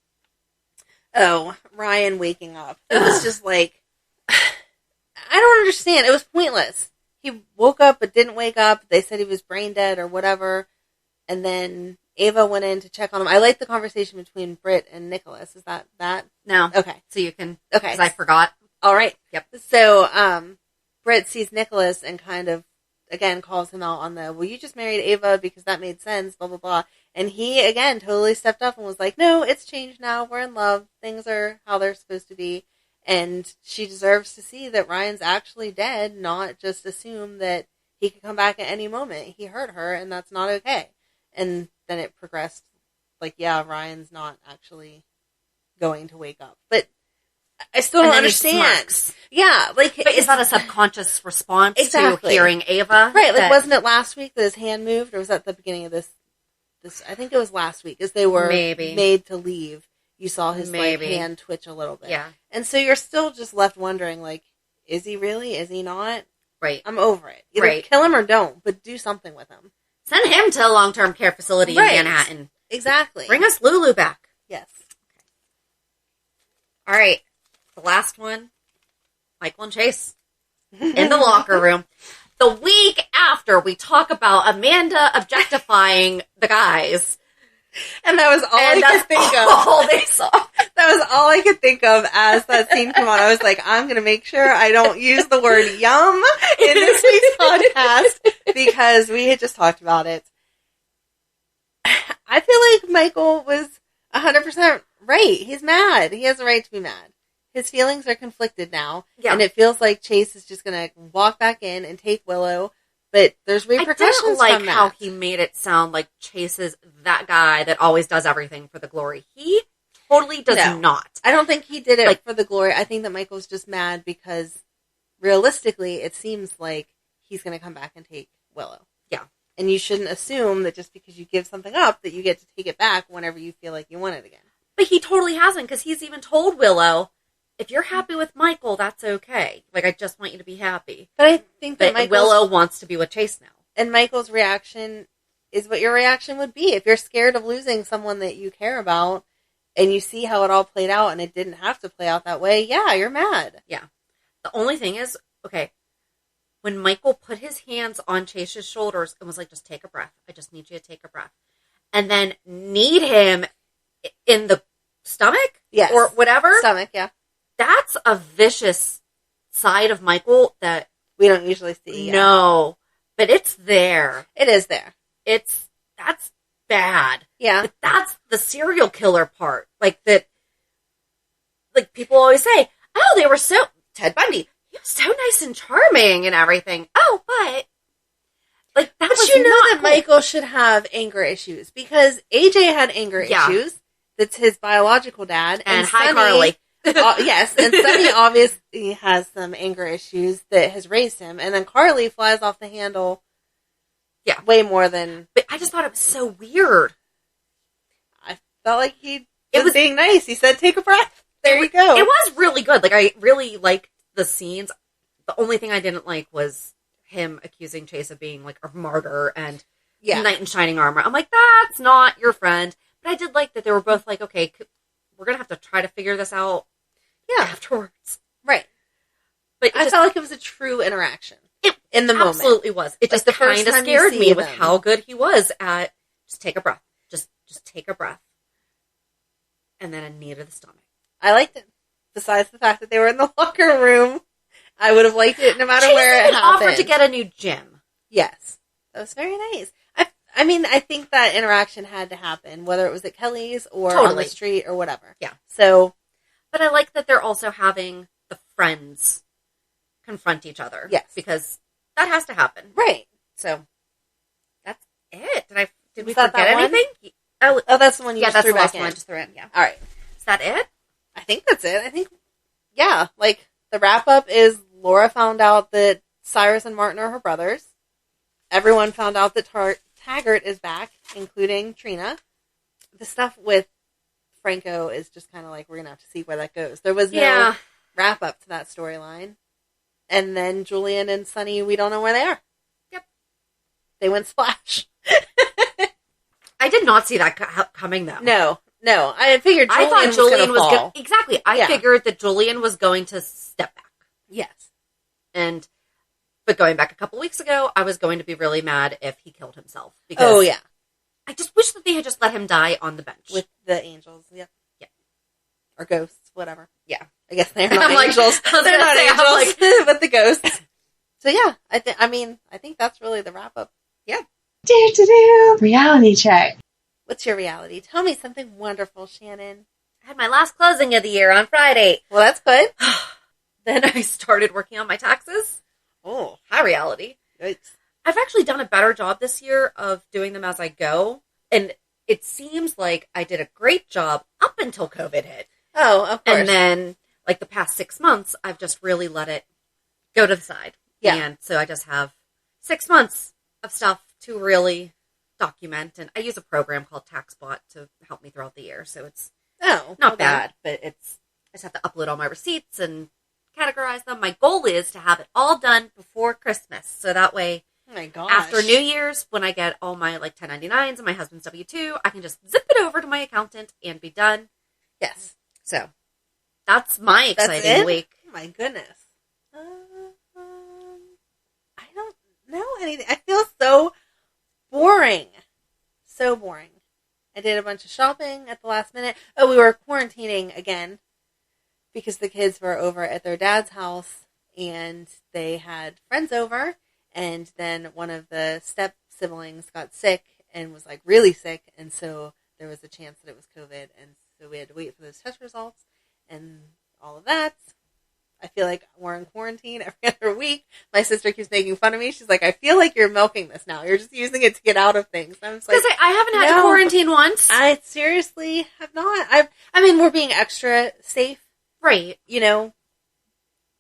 Oh, Ryan waking up. It was just like, I don't understand. It was pointless. He woke up but didn't wake up. They said he was brain dead or whatever. And then Ava went in to check on him. I like the conversation between Britt and Nicholas. Is that? No. Okay. So you can, okay. Because I forgot. All right. Yep. So, Britt sees Nicholas and kind of, again, calls him out on well, you just married Ava because that made sense, blah, blah, blah. And he, again, totally stepped up and was like, no, it's changed now. We're in love. Things are how they're supposed to be. And she deserves to see that Ryan's actually dead, not just assume that he could come back at any moment. He hurt her, and that's not okay. And then it progressed like, yeah, Ryan's not actually going to wake up. But I still don't understand. Yeah, like, but is that a subconscious response to hearing Ava? Right, like, wasn't it last week that his hand moved, or was that the beginning of this? I think it was last week, as they were made to leave. You saw his like, hand twitch a little bit. Yeah. And so you're still just left wondering, like, is he really? Is he not? Right. I'm over it. Either kill him or don't, but do something with him. Send him to a long-term care facility in Manhattan. Exactly. Bring us Lulu back. Yes. Okay. All right. The last one, Michael and Chase in the locker room. The week after we talk about Amanda objectifying the guys. And that was all I could think of. All they saw. That was all I could think of as that scene came on. I was like, I'm going to make sure I don't use the word yum in this week's podcast because we had just talked about it. I feel like Michael was 100% right. He's mad. He has a right to be mad. His feelings are conflicted now. Yeah. And it feels like Chase is just going to walk back in and take Willow. But there's repercussions from that. I didn't like how he made it sound like Chase is that guy that always does everything for the glory. He totally does not. I don't think he did it for the glory. I think that Michael's just mad because realistically it seems like he's going to come back and take Willow. Yeah. And you shouldn't assume that just because you give something up that you get to take it back whenever you feel like you want it again. But he totally hasn't because he's even told Willow, if you're happy with Michael, that's okay. Like, I just want you to be happy. But I think that Willow wants to be with Chase now. And Michael's reaction is what your reaction would be. If you're scared of losing someone that you care about and you see how it all played out and it didn't have to play out that way, yeah, you're mad. Yeah. The only thing is, okay, when Michael put his hands on Chase's shoulders and was like, just take a breath. I just need you to take a breath. And then kneed him in the stomach? Yes. Or whatever? Stomach, yeah. That's a vicious side of Michael that we don't usually see. No, but it's there. It is there. That's bad. Yeah. But that's the serial killer part. Like that, like people always say, oh, they were Ted Bundy, he was so nice and charming and everything. Oh, but Like, that But was you know not that cool. Michael should have anger issues because AJ had anger Yeah. issues. That's his biological dad. And hi, Sonny, Carly. yes, and Sonny obviously has some anger issues that has raised him. And then Carly flies off the handle Yeah. way more than... But I just thought it was so weird. I felt like he It was was- being nice. He said, take a breath. There you go. It was really good. Like, I really liked the scenes. The only thing I didn't like was him accusing Chase of being, like, a martyr and Yeah. knight in shining armor. I'm like, that's not your friend. But I did like that they were both like, okay, we're going to have to try to figure this out afterwards. Right. But I felt like it was a true interaction in the moment. absolutely was. It Like, just the first kind of time you scared see me with them. how good he was at just take a breath. Just take a breath. And then a knee to the stomach. I liked it. Besides the fact that they were in the locker room, I would have liked it no matter Chase where it even happened. offered to get a new gym. Yes. That was very nice. I mean, I think that interaction had to happen, whether it was at Kelly's or on the Totally. street or whatever. Yeah. So, But I like that they're also having the friends confront each other. Yes. Because that has to happen. right. So that's it. Did we Was that forget that one? anything? Oh, Oh, that's the one you yeah, just that's threw the back last in. one I just threw in. Yeah. All right. Is that it? I think that's it. I think, yeah, like, the wrap-up is Laura found out that Cyrus and Martin are her brothers. Everyone found out that Taggert is back, including Trina. The stuff with Franco is just kind of like, we're going to have to see where that goes. There was no Yeah. wrap-up to that storyline. And then Julian and Sonny, we don't know where they are. Yep. They went splash. I did not see that coming, though. No. I figured Julian I thought Julian was was going to fall. exactly. I Yeah. figured that Julian was going to step back. Yes. But going back a couple weeks ago, I was going to be really mad if he killed himself. Because Oh, yeah. I just wish that they had just let him die on the bench. With the angels. Yep. Yeah. Or ghosts, whatever. Yeah. I guess they're not I'm like- angels. I was They're gonna not say, I'm angels, but the ghosts. So yeah, I think that's really the wrap up. Do. Reality check. What's your reality? Tell me something wonderful, Shannon. I had my last closing of the year on Friday. Well, that's good. Then I started working on my taxes. Oh, High reality. yikes. I've actually done a better job this year of doing them as I go. And it seems like I did a great job up until COVID hit. Oh, of course. And then, like, the past 6 months, I've just really let it go to the side. Yeah. And so I just have 6 months of stuff to really document. And I use a program called TaxBot to help me throughout the year. So it's not okay. bad, but I just have to upload all my receipts and categorize them. My goal is to have it all done before Christmas. So that way, Oh my gosh. after New Year's, when I get all my, like, 1099s and my husband's W-2, I can just zip it over to my accountant and be done. Yes. So that's my That's exciting it? week. Oh my goodness. I don't know anything. I feel so boring. So boring. I did a bunch of shopping at the last minute. Oh, we were quarantining again because the kids were over at their dad's house and they had friends over, and then one of the step siblings got sick and was like really sick, and so there was a chance that it was COVID, and so we had to wait for those test results and all of that. I feel like we're in quarantine every other week. My sister keeps making fun of me. She's like, I feel like you're milking this now. You're just using it to get out of things. I'm just like, Because I haven't had to no. quarantine once. I seriously have not. I mean, we're being extra safe. Right. You know,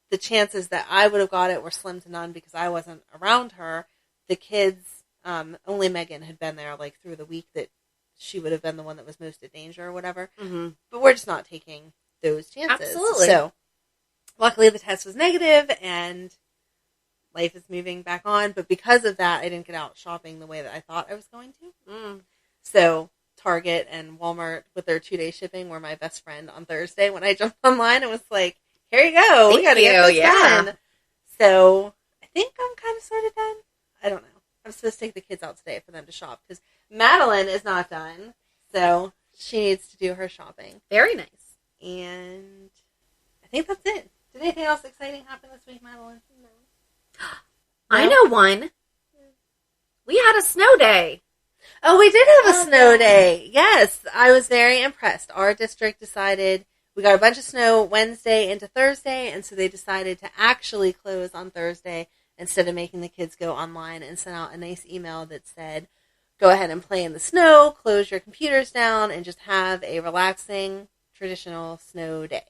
the chances that I would have got it were slim to none because I wasn't around her. The kids, only Megan had been there like through the week that she would have been the one that was most in danger or whatever. Mm-hmm. But we're just not taking those chances. Absolutely. So, luckily the test was negative and life is moving back on. But because of that, I didn't get out shopping the way that I thought I was going to. Mm. So Target and Walmart with their 2-day shipping were my best friend on Thursday when I jumped online and was like, here you go. We Thank got to get you, this yeah. done. So I think I'm kind of sort of done. I don't know. I'm supposed to take the kids out today for them to shop because Madeline is not done. So she needs to do her shopping. Very nice. And I think that's it. Did anything else exciting happen this week, Madeline? No. I know one. We had a snow day. Oh, we did have a Oh, snow yeah. day. Yes, I was very impressed. Our district decided we got a bunch of snow Wednesday into Thursday, and so they decided to actually close on Thursday instead of making the kids go online, and sent out a nice email that said, go ahead and play in the snow, close your computers down, and just have a relaxing, traditional snow day,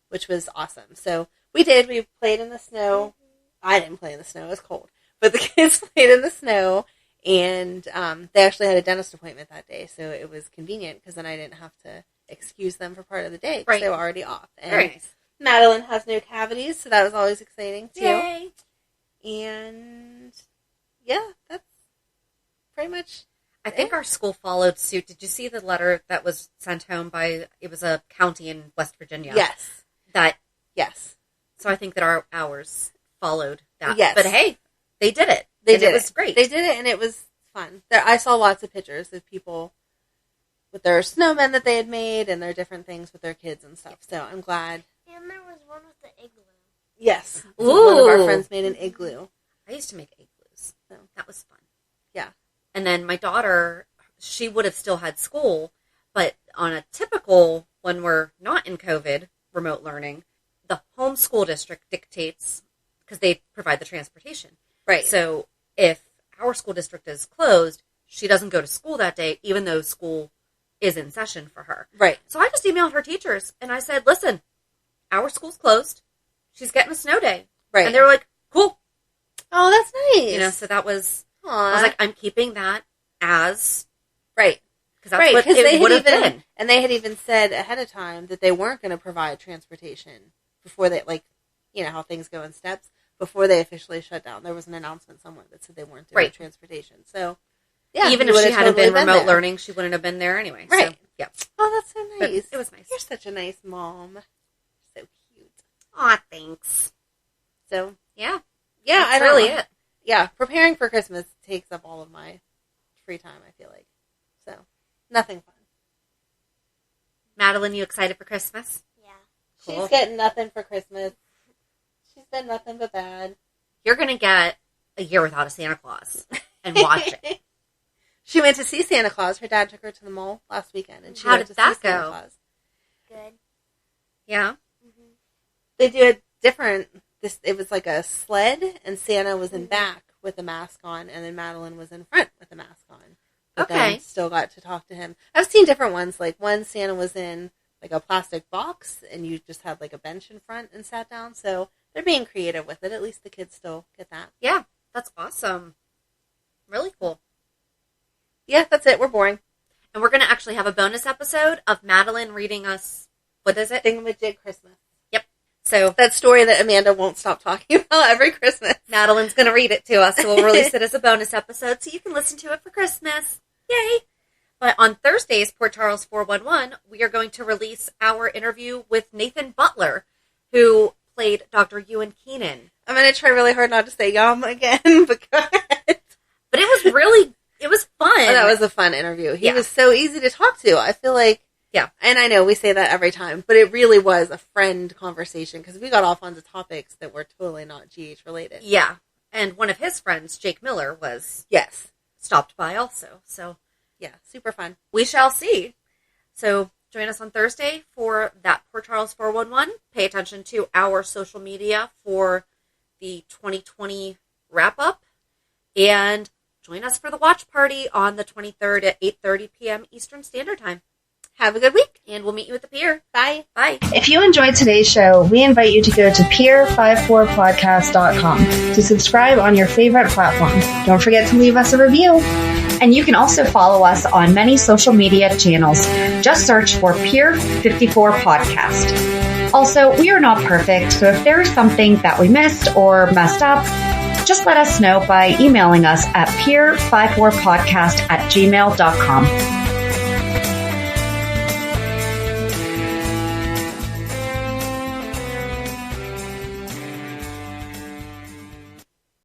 which was awesome. So we did. We played in the snow. I didn't play in the snow. It was cold. But the kids played in the snow, and they actually had a dentist appointment that day, so it was convenient because then I didn't have to excuse them for part of the day because they were already off. And very nice. Madeline has no cavities, so that was always exciting, too. Yay. And, yeah, that's pretty much I think our school followed suit. Did you see the letter that was sent home by, it was a county in West Virginia? Yes. Yes. So I think that ours followed that. Yes. But hey, they did it. It was great. They did it, and it was fun. I saw lots of pictures of people with their snowmen that they had made and their different things with their kids and stuff. So I'm glad. And there was one with the igloo. Yes. Ooh. One of our friends made an igloo. I used to make igloos. So that was fun. Yeah. And then my daughter, she would have still had school, but on a typical, when we're not in COVID, remote learning, the home school district dictates, because they provide the transportation. Right. So if our school district is closed, she doesn't go to school that day, even though school is in session for her. Right. So I just emailed her teachers, and I said, listen, our school's closed. She's getting a snow day. Right. And they were like, cool. Oh, that's nice. You know, so that was... Aww. I was like, I'm keeping that as... Right. Because that's what it would have been. And they had even said ahead of time that they weren't going to provide transportation before they, like, you know, how things go in steps, before they officially shut down. There was an announcement somewhere that said they weren't doing transportation. So, yeah. Even if she hadn't been remote learning, she wouldn't have been there anyway. Right. So, yeah. Oh, that's so nice. But it was nice. You're such a nice mom. So cute. Aw, thanks. So, yeah. Yeah, that's really it. Yeah, preparing for Christmas takes up all of my free time, I feel like. So, nothing fun. Madeline, you excited for Christmas? Yeah. Cool. She's getting nothing for Christmas. She's been nothing but bad. You're going to get A Year Without a Santa Claus and watch it. She went to see Santa Claus. Her dad took her to the mall last weekend. And she How went did to see that Santa go? Claus. Good. Yeah? Mm-hmm. They do a different... It was like a sled, and Santa was in back with a mask on, and then Madeline was in front with a mask on. But then still got to talk to him. I've seen different ones. Like, one Santa was in like a plastic box, and you just had like a bench in front and sat down. So they're being creative with it. At least the kids still get that. Yeah, that's awesome. Really cool. Yeah, that's it. We're boring. And we're going to actually have a bonus episode of Madeline reading us, what is it? Thingamajig Christmas. So that story that Amanda won't stop talking about every Christmas. Madeline's going to read it to us, so we'll release it as a bonus episode so you can listen to it for Christmas. Yay! But on Thursday's Port Charles 411, we are going to release our interview with Nathan Butler, who played Dr. Ewan Keenan. I'm going to try really hard not to say yum again, because... But it was fun. Oh, that was a fun interview. He was so easy to talk to. I feel like... Yeah. And I know we say that every time, but it really was a friend conversation because we got off onto topics that were totally not GH related. Yeah. And one of his friends, Jake Miller, was stopped by also. So, yeah, super fun. We shall see. So, join us on Thursday for that Port Charles 411. Pay attention to our social media for the 2020 wrap-up. And join us for the watch party on the 23rd at 8:30 p.m. Eastern Standard Time. Have a good week. And we'll meet you at the pier. Bye. Bye. If you enjoyed today's show, we invite you to go to pier54podcast.com to subscribe on your favorite platform. Don't forget to leave us a review. And you can also follow us on many social media channels. Just search for Pier 54 Podcast. Also, we are not perfect, so if there is something that we missed or messed up, just let us know by emailing us at pier54podcast@gmail.com.